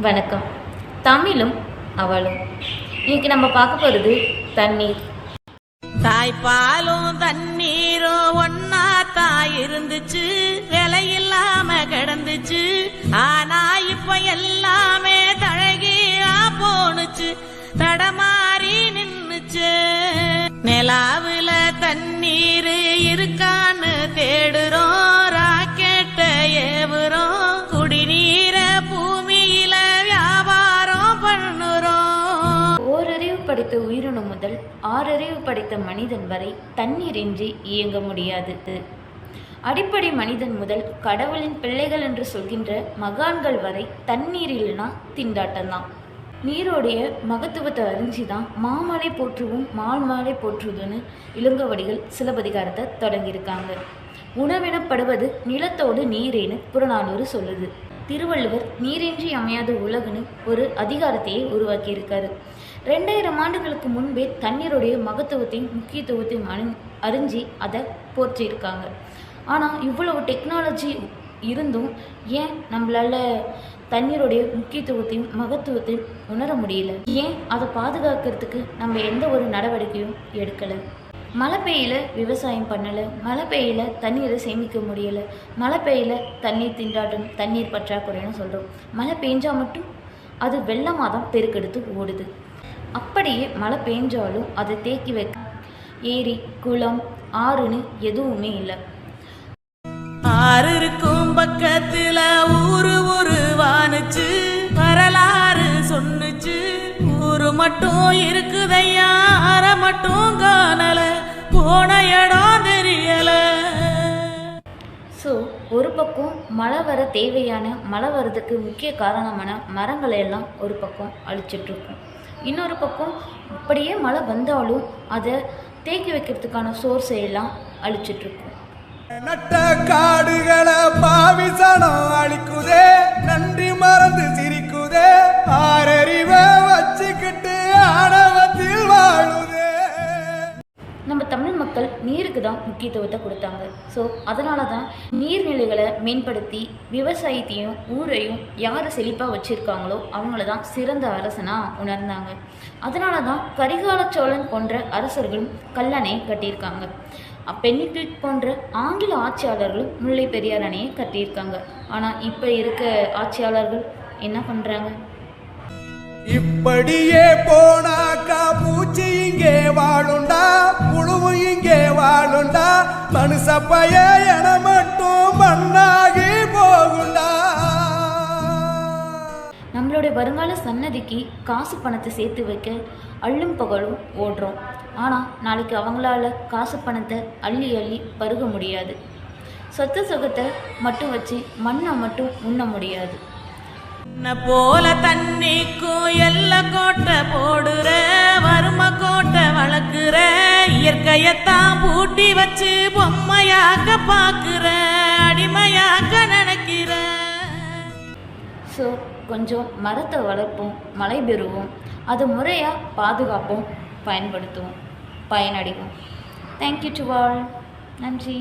வணக்கம். தமிழும் அவளும். இன்னைக்கு நம்ம பார்க்க போறது தண்ணீர். தாய்ப்பாலும் தண்ணீரும் ஒன்னா தாய் இருந்துச்சு, விலையில்லாம கிடந்துச்சு. ஆனா இப்ப எல்லாமே தழகியா போனுச்சு, தடமாறி நின்னுச்சு. நிலாவுல தண்ணீர் இருக்கான்னு தேடுறோம், ராக்கெட்ட ஏவுறோம், குடிநீர பூமியில வியாபாரம் பண்ணுறோம். ஓரறிவு படைத்த உயிரினம் முதல் ஆறறிவு படைத்த மனிதன் வரை தண்ணீரின்றி இயங்க முடியாது. அடிப்படை மனிதன் முதல் கடவுளின் பிள்ளைகள் என்று சொல்கின்ற மகான்கள் வரை தண்ணீர் இல்லைனா திண்டாட்டம்தான். நீரோடைய மகத்துவத்தை அறிஞ்சிதான் மாமலை போற்றுவோம் மால்மாலை போற்றுவதுன்னு இளங்கவடிகள் சிலப்பதிகாரத்தை தொடங்கியிருக்காங்க. உணவெனப்படுவது நிலத்தோடு நீரேன்னு புறநானூறு சொல்லுது. திருவள்ளுவர் நீரின்றி அமையாத உலகுன்னு ஒரு அதிகாரத்தையே உருவாக்கியிருக்காரு. 2000 ஆண்டுகளுக்கு முன்பே தண்ணீருடைய மகத்துவத்தையும் முக்கியத்துவத்தையும் அறிஞ்சி அதை போற்றியிருக்காங்க. ஆனால் இவ்வளவு டெக்னாலஜி இருந்தும் ஏன் நம்மளால தண்ணீருடைய முக்கியத்துவத்தையும் மகத்துவத்தையும் உணர முடியல? ஏன் அதை பாதுகாக்கிறதுக்கு நம்ம எந்த ஒரு நடவடிக்கையும் எடுக்கலை? மழை பெய்யல விவசாயம் பண்ணலை, மழை பெய்யல தண்ணீரை சேமிக்க முடியலை, மழை பெய்யல தண்ணீர் திண்டாட்டம் தண்ணீர் பற்றாக்குறைன்னு சொல்கிறோம். மழை பெஞ்சால் மட்டும் அது வெள்ளமாக தான் பெருக்கெடுத்து ஓடுது. அப்படியே மழை பெஞ்சாலும் அதை தேக்கி வைக்க ஏரி குளம் ஆறுன்னு எதுவுமே இல்லை. ஆறு இருக்கும் பக்கத்துல ஊரு வானுச்சு, வரலாறு சொன்னுச்சு. ஊரு மட்டும் இருக்குதையா, ஆற மட்டும் காணல, போன இடம் தெரியல. ஸோ ஒரு பக்கம் மழை வர தேவையான மழை வர்றதுக்கு முக்கிய காரணமான மரங்களை எல்லாம் ஒரு பக்கம் அழிச்சிட்ருக்கோம். இன்னொரு பக்கம் அப்படியே மழை வந்தாலும் அதை தேக்கி வைக்கிறதுக்கான சோர்ஸை எல்லாம் அழிச்சிட்ருக்கோம். நட்ட காடுகளை பாவிசனம் அழிக்குதே, நன்றி மறந்து சிரிக்குதே, ஆறறிவை வச்சுக்கிட்டு ஆணவத்தில் வாழுதே. நம்ம தமிழ் மக்கள் நீருக்கு தான் முக்கியத்துவத்தை கொடுத்தாங்க. ஸோ அதனால தான் நீர்நிலைகளை மேம்படுத்தி விவசாயத்தையும் ஊரையும் யார் செழிப்பாக வச்சுருக்காங்களோ அவங்கள தான் சிறந்த அரசனாக உணர்ந்தாங்க. அதனால தான் கரிகால சோழன் போன்ற அரசர்களும் கல்லணை கட்டியிருக்காங்க. பென்னிக்விக் போன்ற ஆங்கில ஆட்சியாளர்களும் முல்லை பெரியார் அணையை கட்டியிருக்காங்க. ஆனால் இப்போ இருக்க ஆட்சியாளர்கள் என்ன பண்ணுறாங்க? இப்படியே போனாக்கா பூச்சி இங்கே வாழுண்டா, புழுவு இங்கே வாழுண்டா, மனுஷ பய என மட்டும் மண்ணாகி போகுண்டா. நம்மளுடைய வருங்கால சன்னதிக்கு காசு பணத்தை சேர்த்து வைக்க அள்ளும் பகலும் ஓடுறோம். ஆனால் நாளைக்கு அவங்களால காசு பணத்தை அள்ளி அள்ளி பருக முடியாது. சொத்து சுகத்தை மட்டும் வச்சு மண்ணை மட்டும் உண்ண முடியாது. போல தண்ணிக்கும் எல்ல கோட்டை போடுற, வறும கோட்டை வளர்க்குற, இயற்கையத்தான் பூட்டி வச்சு பொம்மையாக்க பார்க்குற, அடிமையாக்க நினைக்கிற. ஸோ கொஞ்சம் மரத்தை வளர்ப்போம், மழை பெறுவோம், அதை முறையாக பாதுகாப்போம், பயன்படுத்துவோம், பயனடைவோம். Thank you to all. நன்றி.